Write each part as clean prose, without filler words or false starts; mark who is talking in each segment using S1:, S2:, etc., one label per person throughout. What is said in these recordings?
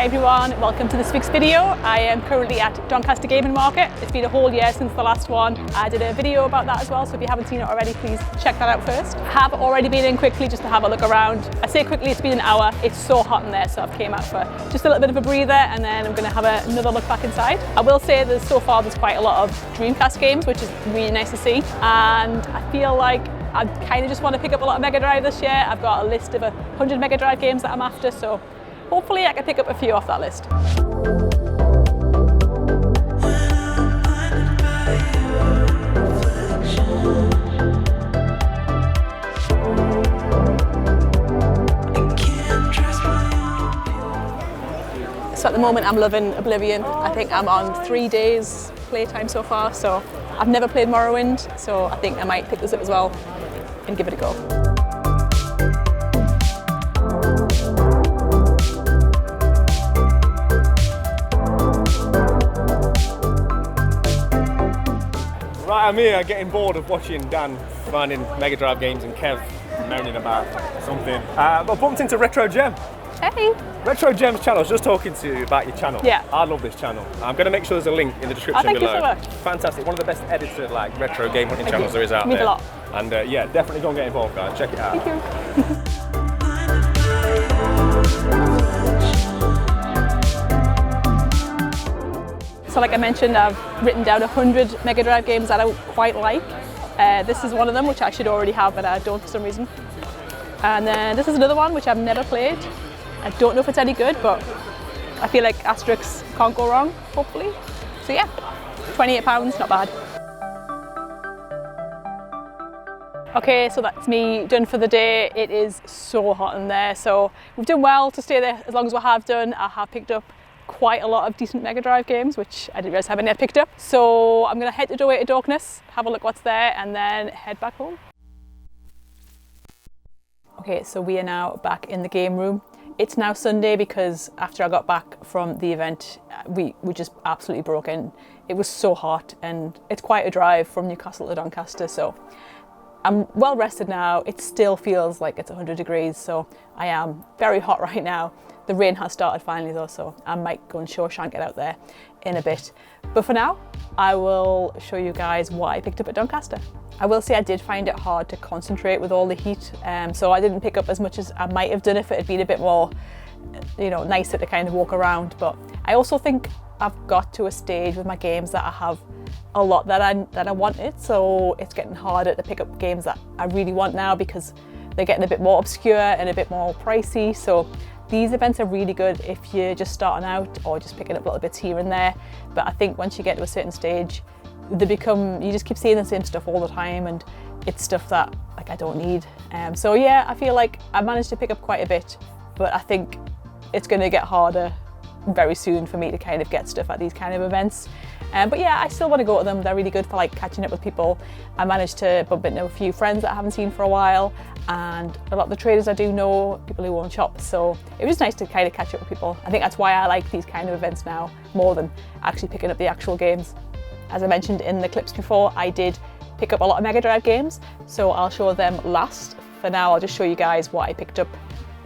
S1: everyone, welcome to this week's video. I am currently at Doncaster Gaming Market. It's been a whole year since the last one. I did a video about that as well, so if you haven't seen it already, please check that out first. I have already been in quickly just to have a look around. I say quickly, it's been an hour. It's so hot in there, so I've came out for just a little bit of a breather and then I'm going to have another look back inside. I will say there's quite a lot of Dreamcast games, which is really nice to see. And I feel like I kind of just want to pick up a lot of Mega Drive this year. I've got a list of 100 Mega Drive games that I'm after, so hopefully I can pick up a few off that list. So at the moment I'm loving Oblivion. I think I'm on 3 days playtime so far, so I've never played Morrowind, so I think I might pick this up as well and give it a go.
S2: Right, I'm here getting bored of watching Dan finding Mega Drive games and Kev moaning about something. I bumped into Retro Gem.
S1: Hey!
S2: Retro Gem's channel. I was just talking to you about your channel.
S1: Yeah.
S2: I love this channel. I'm going to make sure there's a link in the description
S1: thank
S2: below.
S1: You so much.
S2: Fantastic. One of the best edited retro game hunting channels there is out
S1: there. Means a lot.
S2: And yeah, definitely go and get involved, guys. Check it out.
S1: Thank you. So like I mentioned, I've written down 100 Mega Drive games that I quite like. This is one of them, which I should already have, but I don't for some reason. And then this is another one, which I've never played. I don't know if it's any good, but I feel like asterisks can't go wrong, hopefully. So yeah, £28, not bad. Okay, so that's me done for the day. It is so hot in there, so we've done well to stay there as long as we have done. I have picked up quite a lot of decent Mega Drive games, which I didn't realise I haven't yet picked up. So I'm going to head to Doorway to Darkness, have a look what's there, and then head back home. Okay, so we are now back in the game room. It's now Sunday because after I got back from the event, we were just absolutely broken. It was so hot and it's quite a drive from Newcastle to Doncaster, so I'm well rested now. It still feels like it's 100 degrees, so I am very hot right now. The rain has started finally though, so I might go and Shawshank it out there in a bit. But for now, I will show you guys what I picked up at Doncaster. I will say I did find it hard to concentrate with all the heat, so I didn't pick up as much as I might have done if it had been a bit more, nicer to kind of walk around. But I also think I've got to a stage with my games that I have a lot that I wanted, so it's getting harder to pick up games that I really want now because they're getting a bit more obscure and a bit more pricey. So these events are really good if you're just starting out or just picking up little bits here and there. But I think once you get to a certain stage, you just keep seeing the same stuff all the time, and it's stuff that I don't need. So yeah, I feel like I managed to pick up quite a bit, but I think it's going to get harder very soon for me to kind of get stuff at these kind of events. But yeah, I still want to go to them. They're really good for catching up with people. I managed to bump into a few friends that I haven't seen for a while, and a lot of the traders I do know, people who own shops, so it was just nice to kind of catch up with people. I think that's why I like these kind of events now more than actually picking up the actual games. As I mentioned in the clips before, I did pick up a lot of Mega Drive games, so I'll show them last. For now, I'll just show you guys what I picked up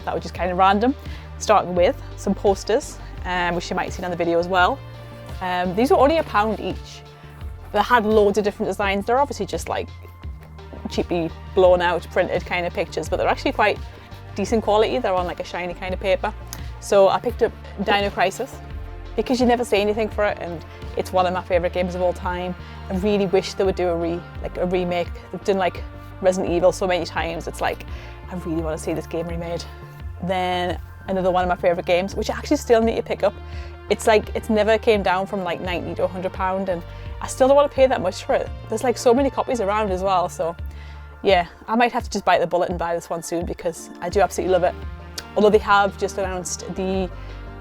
S1: that was just kind of random, starting with some posters, which you might have seen on the video as well. These were only £1 each. They had loads of different designs. They're obviously just cheaply blown out, printed kind of pictures, but they're actually quite decent quality. They're on a shiny kind of paper. So I picked up Dino Crisis because you never see anything for it, and it's one of my favourite games of all time. I really wish they would do a remake. They've done Resident Evil so many times. It's I really want to see this game remade. Then another one of my favourite games, which I actually still need to pick up. It's it's never came down from £90 to £100, and I still don't want to pay that much for it. There's so many copies around as well, so yeah, I might have to just bite the bullet and buy this one soon because I do absolutely love it. Although they have just announced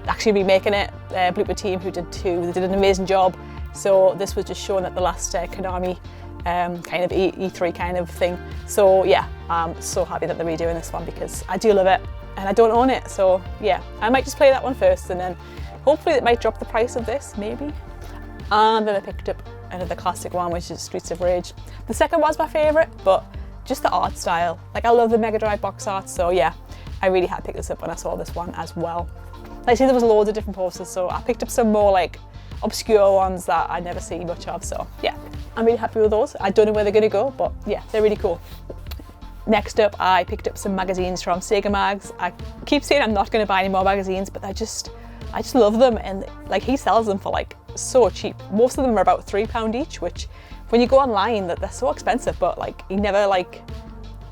S1: actually remaking it. Blooper team who did 2, they did an amazing job. So this was just shown at the last Konami kind of E3 kind of thing. So yeah, I'm so happy that they're redoing this one because I do love it and I don't own it. So yeah, I might just play that one first and then hopefully it might drop the price of this, maybe. And then I picked up another classic one, which is Streets of Rage. The second one's my favourite, but just the art style. I love the Mega Drive box art, so yeah. I really had to pick this up when I saw this one as well. Like I say, there was loads of different posters, so I picked up some more like obscure ones that I never see much of, so yeah, I'm really happy with those. I don't know where they're going to go, but yeah, they're really cool. Next up, I picked up some magazines from Sega Mags. I keep saying I'm not going to buy any more magazines, but I just love them, and like he sells them for like so cheap. Most of them are about £3 each, which when you go online, they're so expensive, but like he never like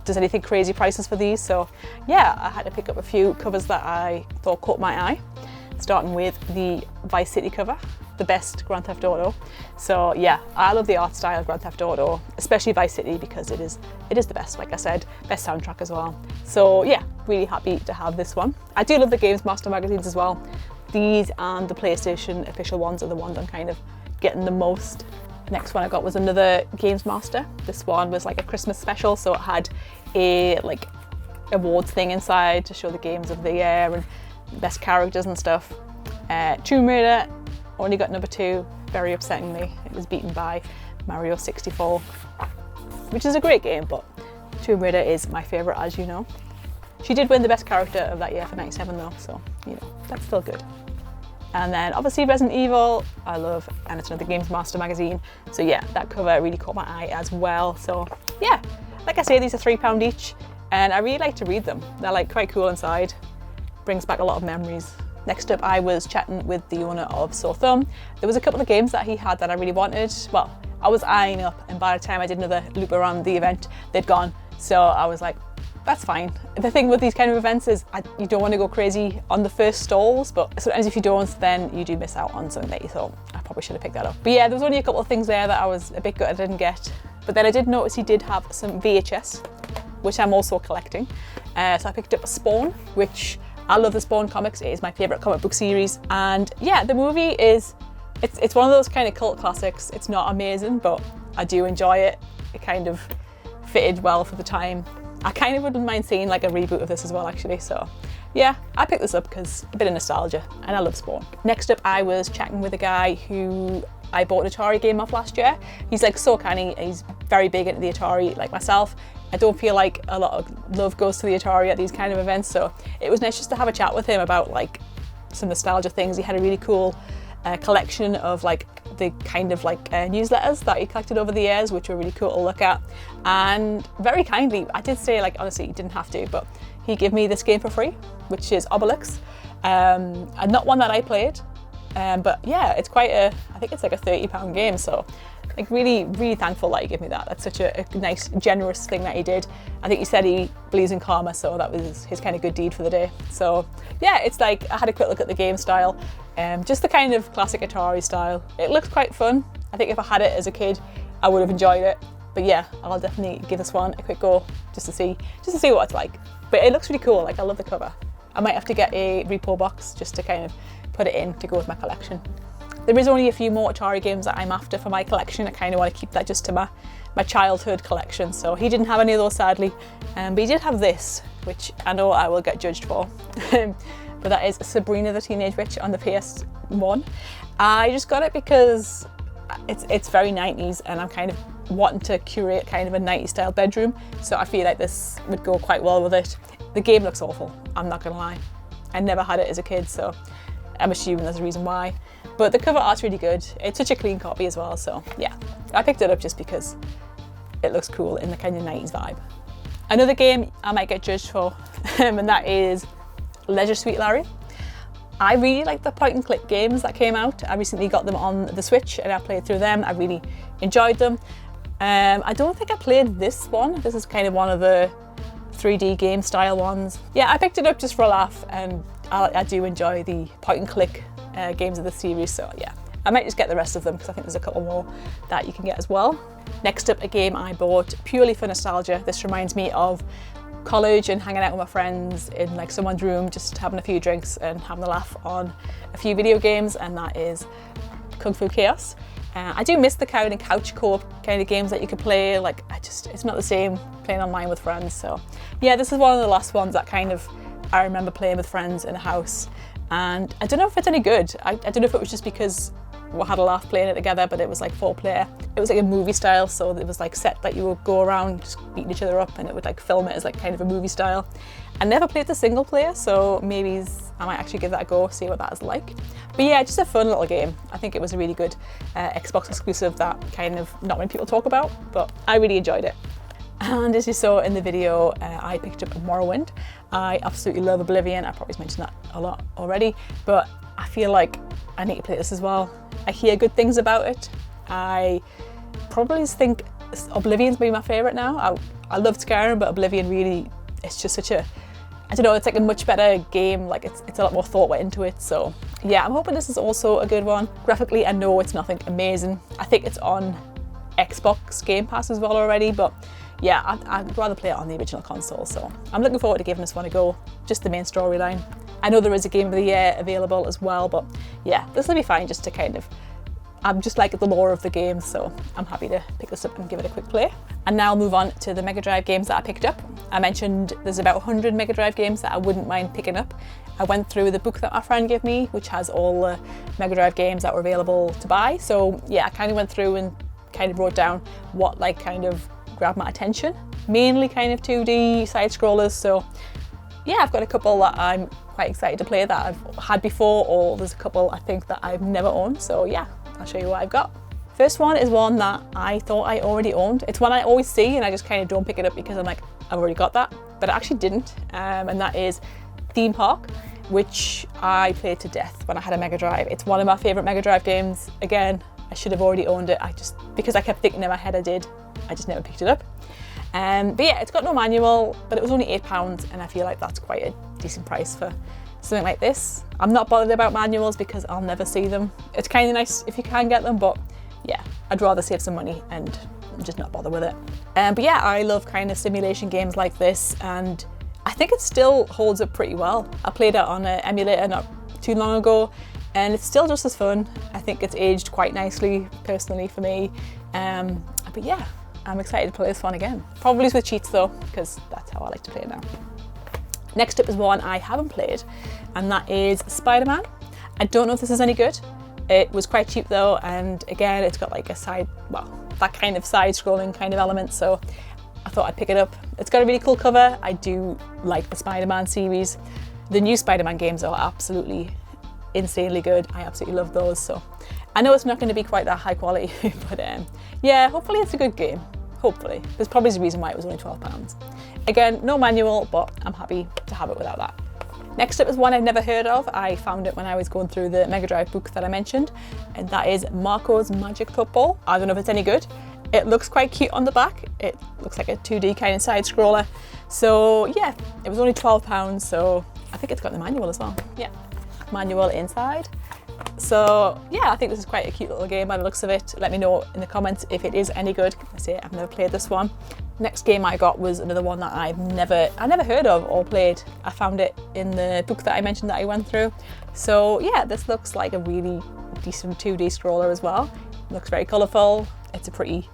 S1: does anything crazy prices for these. So yeah, I had to pick up a few covers that I thought caught my eye, starting with the Vice City cover, the best Grand Theft Auto. So yeah, I love the art style of Grand Theft Auto, especially Vice City, because it is the best, like I said, best soundtrack as well. So yeah, really happy to have this one. I do love the Games Master magazines as well. These and the PlayStation official ones are the ones I'm kind of getting the most. Next one I got was another Games Master. This one was like a Christmas special, so it had a like awards thing inside to show the games of the year and best characters and stuff. Tomb Raider only got number 2, very upsettingly. It was beaten by Mario 64, which is a great game, but Tomb Raider is my favourite, as you know. She did win the best character of that year for 97 though, so you know, that's still good. And then obviously Resident Evil, I love, and it's another Games Master magazine. So yeah, that cover really caught my eye as well. So yeah, like I say, these are £3 each, and I really like to read them. They're like quite cool inside, brings back a lot of memories. Next up, I was chatting with the owner of Sore Thumb. There was a couple of games that he had that I really wanted. Well, I was eyeing up, and by the time I did another loop around the event, they'd gone. So I was like, that's fine. The thing with these kind of events is you don't want to go crazy on the first stalls, but sometimes if you don't, then you do miss out on something that you thought, I probably should have picked that up. But yeah, there was only a couple of things there that I was a bit gutted I didn't get. But then I did notice he did have some VHS, which I'm also collecting. So I picked up Spawn, which I love the Spawn comics. It is my favourite comic book series. And yeah, the movie is, it's one of those kind of cult classics. It's not amazing, but I do enjoy it. It kind of fitted well for the time. I kind of wouldn't mind seeing like a reboot of this as well, actually. So yeah, I picked this up because a bit of nostalgia, and I love Spawn. Next up, I was chatting with a guy who I bought an Atari game off last year. He's like so canny. He's very big into the Atari, like myself. I don't feel like a lot of love goes to the Atari at these kind of events, so it was nice just to have a chat with him about like some nostalgia things. He had a really cool collection of like the kind of like newsletters that he collected over the years, which were really cool to look at. And very kindly, I did say, like, honestly, he didn't have to, but he gave me this game for free, which is Obelix, and not one that I played, but yeah, it's quite a, I think it's like a £30 game, so like really, really thankful that he gave me that. That's such a nice, generous thing that he did. I think he said he believes in karma, so that was his kind of good deed for the day. So yeah, it's like, I had a quick look at the game style, just the kind of classic Atari style. It looks quite fun. I think if I had it as a kid, I would have enjoyed it. But yeah, I'll definitely give this one a quick go just to see what it's like. But it looks really cool. Like, I love the cover. I might have to get a repo box just to kind of put it in to go with my collection. There is only a few more Atari games that I'm after for my collection. I kind of want to keep that just to my childhood collection. So he didn't have any of those, sadly, but he did have this, which I know I will get judged for. But that is Sabrina the Teenage Witch on the PS1. I just got it because it's very 90s, and I'm kind of wanting to curate kind of a 90s style bedroom, so I feel like this would go quite well with it. The game looks awful, I'm not gonna lie. I never had it as a kid, so I'm assuming there's a reason why. But the cover art's really good. It's such a clean copy as well, so yeah. I picked it up just because it looks cool in the kind of 90s vibe. Another game I might get judged for, and that is Leisure Suite Larry. I really like the point and click games that came out. I recently got them on the Switch and I played through them. I really enjoyed them. I don't think I played this one. This is kind of one of the 3D game style ones. Yeah, I picked it up just for a laugh, and I do enjoy the point and click games of the series, so yeah. I might just get the rest of them because I think there's a couple more that you can get as well. Next up, a game I bought purely for nostalgia. This reminds me of college and hanging out with my friends in like someone's room, just having a few drinks and having a laugh on a few video games, and that is Kung Fu Chaos. I do miss the kind of couch co-op kind of games that you could play. Like, it's not the same playing online with friends. So yeah, this is one of the last ones that kind of I remember playing with friends in a house, and I don't know if it's any good. I don't know if it was just because we had a laugh playing it together, but it was like 4-player. It was like a movie style, so it was like set that you would go around just beating each other up, and it would like film it as like kind of a movie style. I never played the single player, so maybe I might actually give that a go, see what that is like. But yeah, just a fun little game. I think it was a really good Xbox exclusive that kind of not many people talk about, but I really enjoyed it. And as you saw in the video, I picked up Morrowind. I absolutely love Oblivion. I probably mentioned that a lot already, but I feel like I need to play this as well. I hear good things about it. I probably think Oblivion's maybe my favourite now. I loved Skyrim, but Oblivion really, it's just such a, I don't know, it's like a much better game. Like it's a lot more thought went into it. So yeah, I'm hoping this is also a good one. Graphically, I know it's nothing amazing. I think it's on Xbox Game Pass as well already, but yeah, I'd rather play it on the original console. So I'm looking forward to giving this one a go, just the main storyline. I know there is a Game of the Year available as well, but yeah, this will be fine just to kind of, I'm just like the lore of the game, so I'm happy to pick this up and give it a quick play. And now I'll move on to the Mega Drive games that I picked up. I mentioned there's about 100 Mega Drive games that I wouldn't mind picking up. I went through the book that my friend gave me, which has all the Mega Drive games that were available to buy. So yeah, I kind of went through and kind of wrote down what like kind of grabbed my attention. Mainly kind of 2D side scrollers. So yeah, I've got a couple that I'm quite excited to play that I've had before, or there's a couple I think that I've never owned. So yeah, I'll show you what I've got. First one is one that I thought I already owned. It's one I always see and I just kind of don't pick it up because I'm like, I've already got that, but I actually didn't. And that is Theme Park, which I played to death when I had a Mega Drive. It's one of my favorite Mega Drive games. Again, I should have already owned it. Because I kept thinking in my head I did, I just never picked it up. But yeah, it's got no manual, but it was only £8 and I feel like that's quite a decent price for something like this. I'm not bothered about manuals because I'll never see them. It's kind of nice if you can get them, but yeah, I'd rather save some money and just not bother with it. But yeah, I love kind of simulation games like this, and I think it still holds up pretty well. I played it on an emulator not too long ago, and it's still just as fun. I think it's aged quite nicely, personally, for me. But yeah, I'm excited to play this one again. Probably with cheats though, because that's how I like to play it now. Next up is one I haven't played, and that is Spider-Man. I don't know if this is any good. It was quite cheap though, and again, it's got like a side, well, that kind of side-scrolling kind of element, so I thought I'd pick it up. It's got a really cool cover. I do like the Spider-Man series. The new Spider-Man games are absolutely insanely good. I absolutely love those, so I know it's not going to be quite that high quality, but yeah, hopefully it's a good game. Hopefully. There's probably a reason why it was only £12. Again, no manual, but I'm happy to have it without that. Next up is one I've never heard of. I found it when I was going through the Mega Drive book that I mentioned, and that is Marco's Magic Football. I don't know if it's any good. It looks quite cute on the back. It looks like a 2D kind of side scroller. So yeah, it was only £12, so I think it's got the manual as well. Yeah, manual inside. So yeah, I think this is quite a cute little game by the looks of it. Let me know in the comments if it is any good. I say I've never played this one. Next game I got was another one that I never heard of or played. I found it in the book that I mentioned that I went through. So yeah, this looks like a really decent 2D scroller as well. It looks very colourful. It's a pretty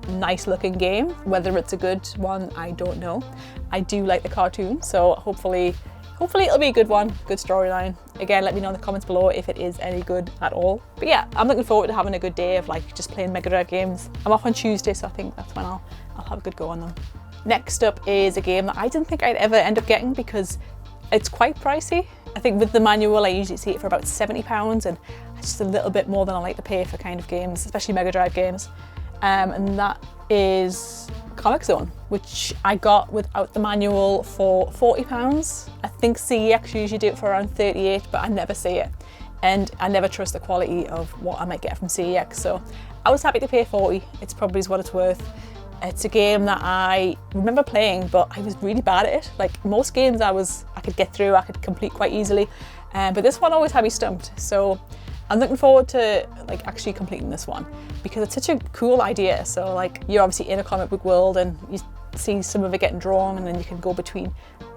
S1: nice looking game. Whether it's a good one, I don't know. I do like the cartoon, so hopefully it'll be a good one, good storyline. Again, let me know in the comments below if it is any good at all. But yeah, I'm looking forward to having a good day of like just playing Mega Drive games. I'm off on Tuesday, so I think that's when I'll have a good go on them. Next up is a game that I didn't think I'd ever end up getting because it's quite pricey. I think with the manual, I usually see it for about £70, and it's just a little bit more than I like to pay for kind of games, especially Mega Drive games. And that is Comic Zone, which I got without the manual for £40. I think CEX usually do it for around 38, but I never see it. And I never trust the quality of what I might get from CEX. So I was happy to pay 40. It's probably what it's worth. It's a game that I remember playing, but I was really bad at it. Like most games I could get through, I could complete quite easily. But this one always had me stumped. So I'm looking forward to like actually completing this one because it's such a cool idea. So like you're obviously in a comic book world and you see some of it getting drawn, and then you can go between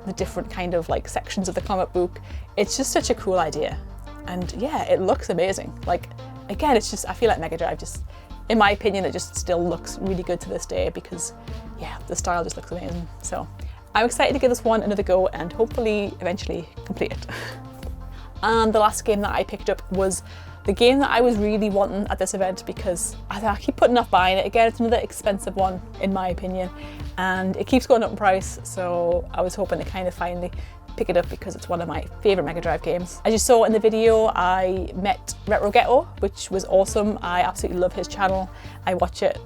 S1: the different kind of like sections of the comic book. It's just such a cool idea. And yeah, it looks amazing. Like again, it's just, I feel like Mega Drive just, in my opinion, it just still looks really good to this day because yeah, the style just looks amazing. So I'm excited to give this one another go and hopefully eventually complete it. And the last game that I picked up was The game that I was really wanting at this event, because I keep putting off buying it. Again, it's another expensive one in my opinion, and it keeps going up in price, so I was hoping to kind of finally pick it up because it's one of my favourite Mega Drive games. As you saw in the video, I met Retro Ghetto, which was awesome. I absolutely love his channel. I watch it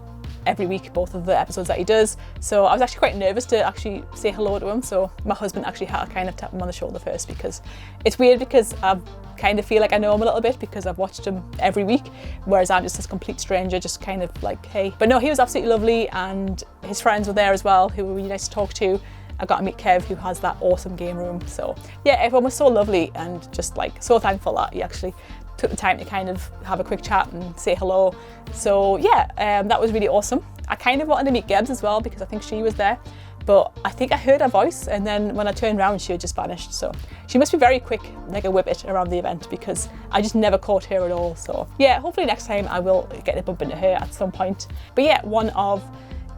S1: every week, both of the episodes that he does. So I was actually quite nervous to actually say hello to him. So my husband actually had to kind of tap him on the shoulder first, because it's weird because I kind of feel like I know him a little bit because I've watched him every week, whereas I'm just this complete stranger, just kind of like, hey. But no, he was absolutely lovely, and his friends were there as well, who were really nice to talk to. I got to meet Kev, who has that awesome game room. So yeah, everyone was so lovely and just like so thankful that he actually took the time to kind of have a quick chat and say hello. So yeah, that was really awesome. I kind of wanted to meet Gebs as well because I think she was there, but I think I heard her voice, and then when I turned around she had just vanished. So she must be very quick, like a whippet around the event, because I just never caught her at all. So yeah, hopefully next time I will get a bump into her at some point. But yeah, one of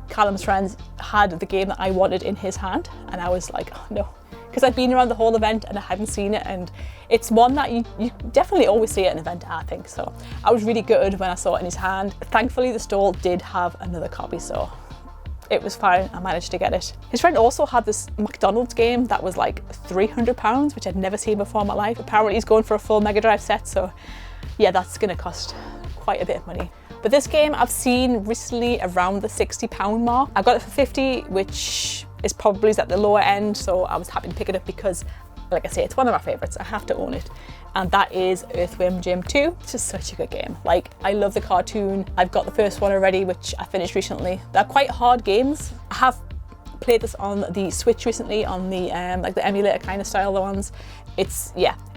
S1: Callum's friends had the game that I wanted in his hand, and I was like, oh no, because I'd been around the whole event and I hadn't seen it, and it's one that you definitely always see at an event, I think. So I was really gutted when I saw it in his hand. Thankfully the stall did have another copy, so it was fine, I managed to get it. His friend also had this McDonald's game that was like £300, which I'd never seen before in my life. Apparently he's going for a full Mega Drive set, so yeah, that's gonna cost quite a bit of money. But this game I've seen recently around the £60 mark. I got it for 50, which is probably at the lower end, so I was happy to pick it up because, like I say, it's one of my favourites. I have to own it. And that is Earthworm Jim 2. It's just such a good game. Like, I love the cartoon. I've got the first one already, which I finished recently. They're quite hard games. I have played this on the Switch recently, on the like the emulator kind of style ones.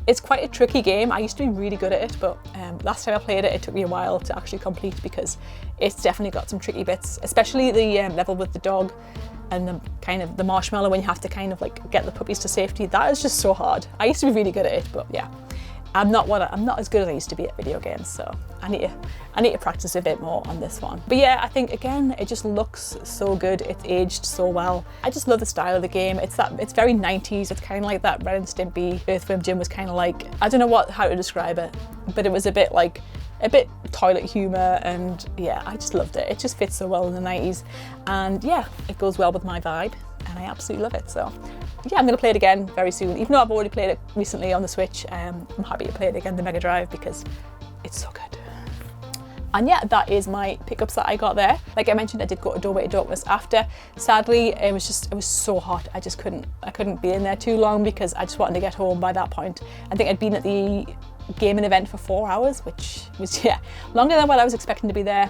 S1: It's quite a tricky game. I used to be really good at it, but last time I played it, it took me a while to actually complete because it's definitely got some tricky bits, especially the level with the dog and the kind of the marshmallow when you have to kind of like get the puppies to safety. That is just so hard. I used to be really good at it, but yeah, I'm not as good as I used to be at video games, so I need to practice a bit more on this one. But yeah, I think again, it just looks so good. It's aged so well. I just love the style of the game. It's very 90s. It's kind of like that Ren and Stimpy. Earthworm Jim was kind of like, I don't know how to describe it, but it was a bit toilet humor, and yeah, I just loved it. It just fits so well in the 90s, and yeah, it goes well with my vibe, and I absolutely love it. So yeah, I'm going to play it again very soon. Even though I've already played it recently on the Switch, I'm happy to play it again on the Mega Drive because it's so good. And yeah, that is my pickups that I got there. Like I mentioned, I did go to Doorway to Darkness after. Sadly, it was so hot. I couldn't be in there too long because I just wanted to get home by that point. I think I'd been at the gaming event for 4 hours, which was, yeah, longer than what I was expecting to be there.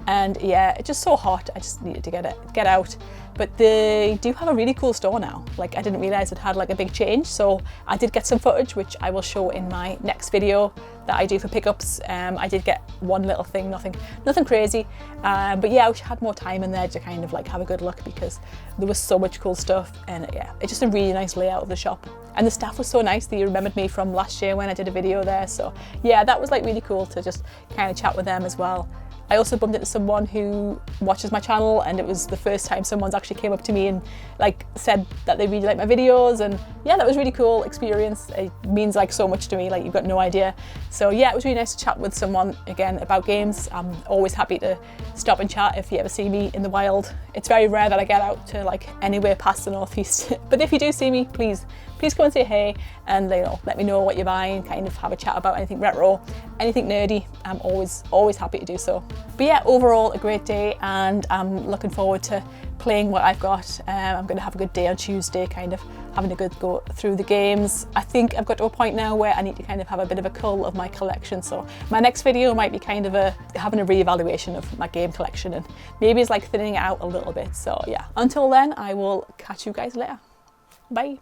S1: And yeah, it's just so hot. I just needed to get out. But they do have a really cool store now. Like, I didn't realize it had like a big change. So I did get some footage, which I will show in my next video that I do for pickups. I did get one little thing, nothing crazy. But yeah, I wish I had more time in there to kind of like have a good look because there was so much cool stuff. And yeah, it's just a really nice layout of the shop. And the staff was so nice. They remembered me from last year when I did a video there. So yeah, that was like really cool to just kind of chat with them as well. I also bumped into someone who watches my channel, and it was the first time someone's actually came up to me and like said that they really like my videos, and yeah, that was a really cool experience. It means like so much to me, like you've got no idea. So yeah, it was really nice to chat with someone again about games. I'm always happy to stop and chat if you ever see me in the wild. It's very rare that I get out to like anywhere past the northeast, but if you do see me, please come and say hey, and let me know what you're buying, kind of have a chat about anything retro, anything nerdy. I'm always happy to do so. But yeah, overall a great day, and I'm looking forward to playing what I've got. I'm going to have a good day on Tuesday, kind of having a good go through the games. I think I've got to a point now where I need to kind of have a bit of a cull of my collection, so my next video might be kind of having a re-evaluation of my game collection, and maybe it's like thinning it out a little bit. So yeah, until then, I will catch you guys later. Bye.